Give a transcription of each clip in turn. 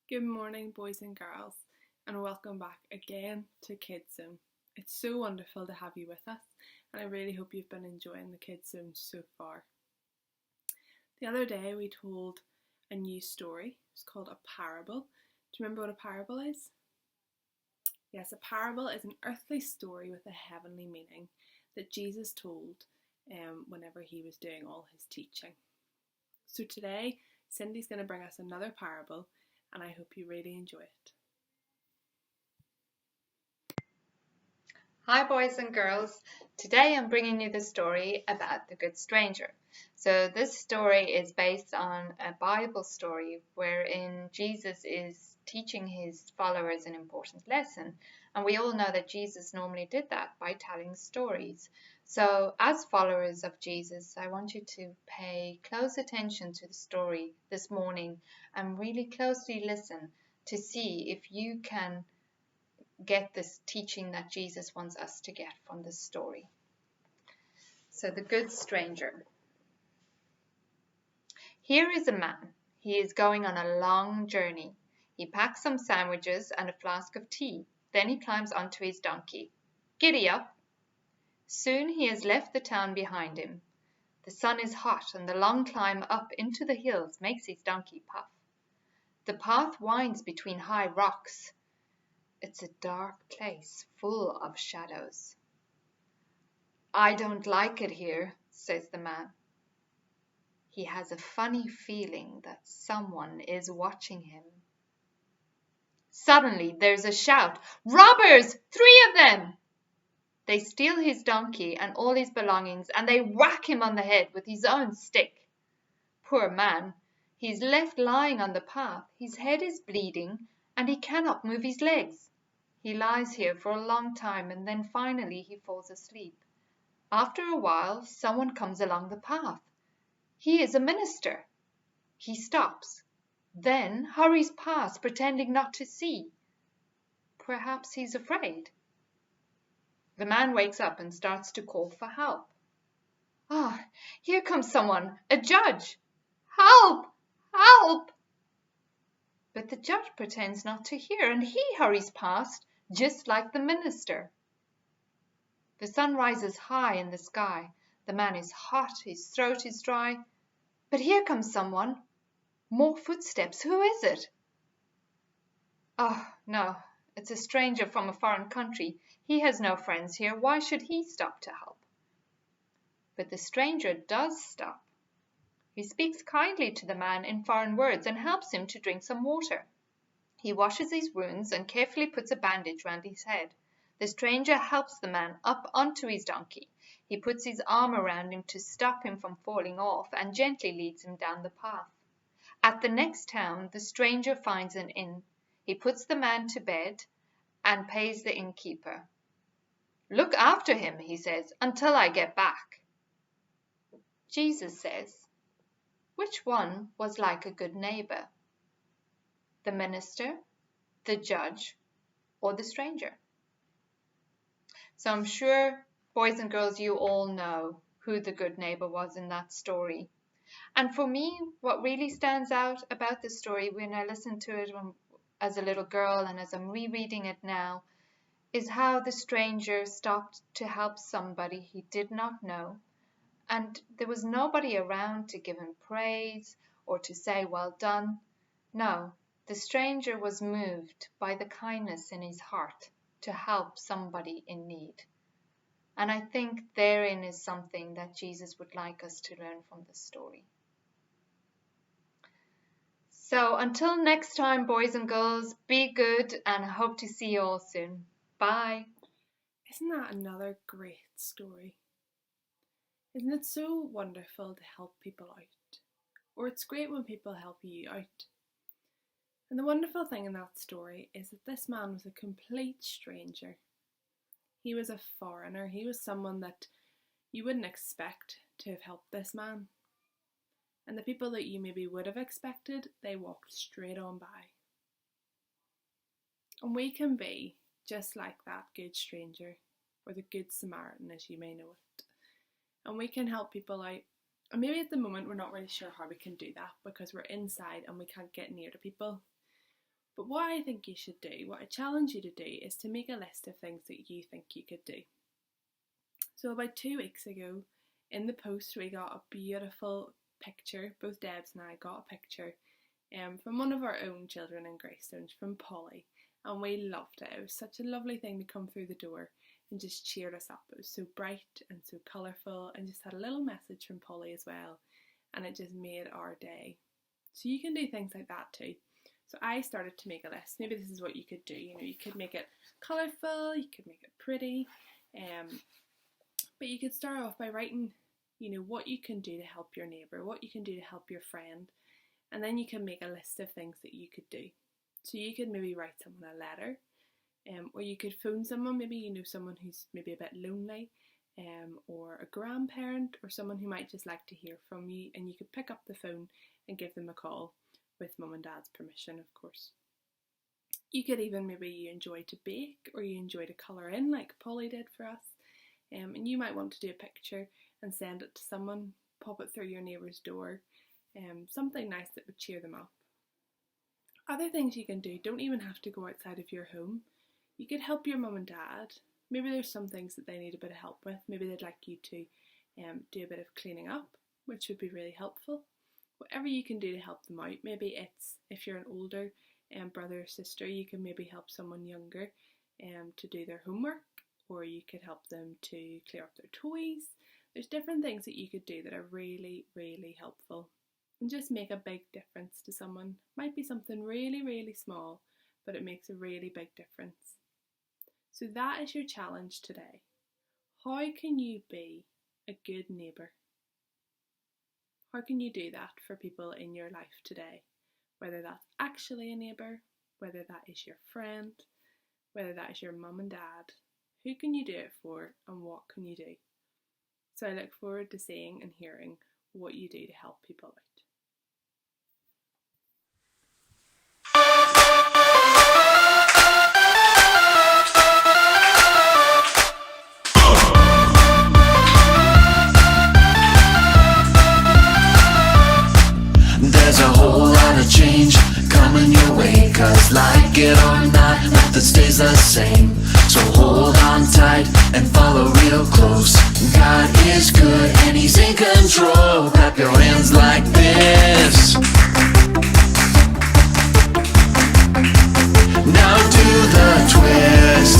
Good morning, boys and girls, and welcome back again to Kidzone. It's so wonderful to have you with us, and I really hope you've been enjoying the Kidzone so far. The other day we told a new story. It's called a parable. Do you remember what a parable is? Yes, a parable is an earthly story with a heavenly meaning that Jesus told whenever he was doing all his teaching. So today, Cindy's going to bring us another parable, and I hope you really enjoy it. Hi boys and girls, today I'm bringing you the story about the Good Stranger. So this story is based on a Bible story wherein Jesus is teaching his followers an important lesson, and we all know that Jesus normally did that by telling stories. So as followers of Jesus, I want you to pay close attention to the story this morning and really closely listen to see if you can get this teaching that Jesus wants us to get from this story. So the Good Stranger. Here is a man. He is going on a long journey. He packs some sandwiches and a flask of tea. Then he climbs onto his donkey. Giddy up! Soon he has left the town behind him. The sun is hot and the long climb up into the hills makes his donkey puff. The path winds between high rocks. It's a dark place full of shadows. I don't like it here, says the man. He has a funny feeling that someone is watching him. Suddenly there's a shout. Robbers! 3 of them! They steal his donkey and all his belongings, and they whack him on the head with his own stick. Poor man, he's left lying on the path. His head is bleeding, and he cannot move his legs. He lies here for a long time, and then finally he falls asleep. After a while, someone comes along the path. He is a minister. He stops, then hurries past, pretending not to see. Perhaps he's afraid. The man wakes up and starts to call for help. Ah, here comes someone, a judge. Help! Help! But the judge pretends not to hear, and he hurries past, just like the minister. The sun rises high in the sky. The man is hot, his throat is dry. But here comes someone. More footsteps. Who is it? Oh, no, it's a stranger from a foreign country. He has no friends here. Why should he stop to help? But the stranger does stop. He speaks kindly to the man in foreign words and helps him to drink some water. He washes his wounds and carefully puts a bandage round his head. The stranger helps the man up onto his donkey. He puts his arm around him to stop him from falling off and gently leads him down the path. At the next town, the stranger finds an inn. He puts the man to bed and pays the innkeeper. Look after him, he says, until I get back. Jesus says, which one was like a good neighbor? The minister, the judge, or the stranger? So I'm sure, boys and girls, you all know who the good neighbor was in that story. And for me, what really stands out about the story when I listened to it as a little girl and as I'm rereading it now is how the stranger stopped to help somebody he did not know. And there was nobody around to give him praise or to say, well done. No, the stranger was moved by the kindness in his heart to help somebody in need. And I think therein is something that Jesus would like us to learn from the story. So until next time, boys and girls, be good and I hope to see you all soon. Bye. Isn't that another great story? Isn't it so wonderful to help people out? Or it's great when people help you out. And the wonderful thing in that story is that this man was a complete stranger. He was a foreigner. He was someone that you wouldn't expect to have helped this man. And the people that you maybe would have expected, they walked straight on by. And we can be just like that good stranger, or the good Samaritan as you may know it. And we can help people out. And maybe at the moment we're not really sure how we can do that because we're inside and we can't get near to people. But what I think you should do, what I challenge you to do, is to make a list of things that you think you could do. So about 2 weeks ago, in the post, we got a beautiful picture. Both Debs and I got a picture from one of our own children in Greystones, from Polly, and we loved it. It was such a lovely thing to come through the door and just cheered us up. It was so bright and so colourful, and just had a little message from Polly as well, and it just made our day. So you can do things like that too. So I started to make a list. Maybe this is what you could do. You could make it colourful, you could make it pretty, but you could start off by writing, what you can do to help your neighbour, what you can do to help your friend, and then you can make a list of things that you could do. So you could maybe write someone a letter, or you could phone someone, maybe someone who's maybe a bit lonely, or a grandparent, or someone who might just like to hear from you, and you could pick up the phone and give them a call with mum and dad's permission, of course. You could even, maybe you enjoy to bake, or you enjoy to colour in like Polly did for us, and you might want to do a picture and send it to someone, pop it through your neighbour's door, something nice that would cheer them up. Other things you can do don't even have to go outside of your home. You could help your mum and dad. Maybe there's some things that they need a bit of help with. Maybe they'd like you to do a bit of cleaning up, which would be really helpful. Whatever you can do to help them out. Maybe it's, if you're an older brother or sister, you can maybe help someone younger to do their homework, or you could help them to clear up their toys. There's different things that you could do that are really, really helpful and just make a big difference to someone. Might be something really, really small, but it makes a really big difference. So that is your challenge today. How can you be a good neighbour? How can you do that for people in your life today? Whether that's actually a neighbour, whether that is your friend, whether that is your mum and dad. Who can you do it for, and what can you do? So I look forward to seeing and hearing what you do to help people out. There's a whole lot of change coming your way, 'cause like it or not, nothing stays the same. So hold on tight and follow real close. God is good and He's in control. Clap your hands like this. Now do the twist.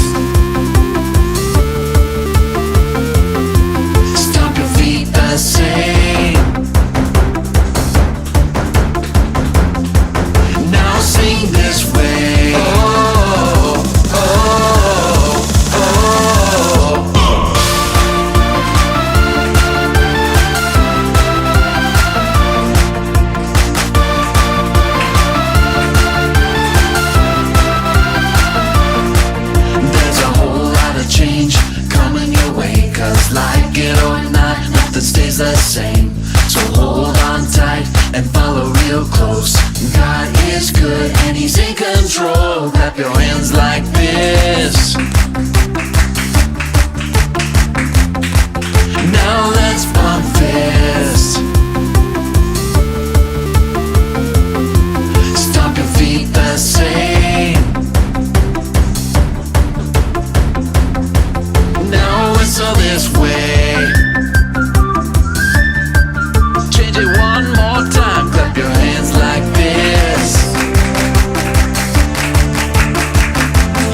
Stomp your feet the same. Now sing this way. Oh, oh, oh, oh. There's a whole lot of change coming your way, 'cause like it or not, nothing stays the same. So hold on tight and follow real close. God is good and He's in control. Clap your hands like this. Now let's bump fists. Stomp your feet the same. Now whistle this way. Change it one more time. Clap your hands like this.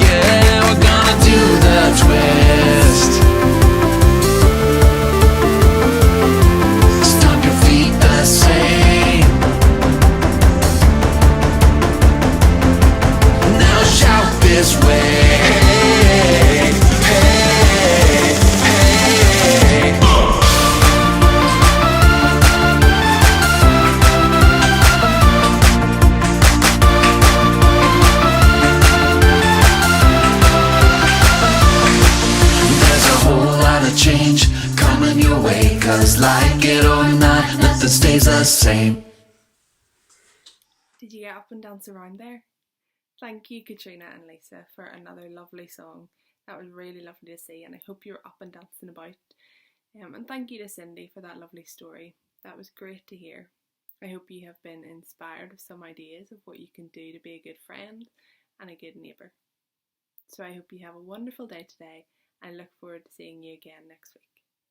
Yeah, we're gonna do the twist. Stomp your feet the same. Now shout this way. Hey, hey, hey. There's a whole lot of change coming your way, 'cause like it or not, nothing stays the same. Did you get up and dance around there? Thank you, Katrina and Lisa, for another lovely song. That was really lovely to see, and I hope you're up and dancing about. And thank you to Cindy for that lovely story. That was great to hear. I hope you have been inspired with some ideas of what you can do to be a good friend and a good neighbour. So I hope you have a wonderful day today, and I look forward to seeing you again next week.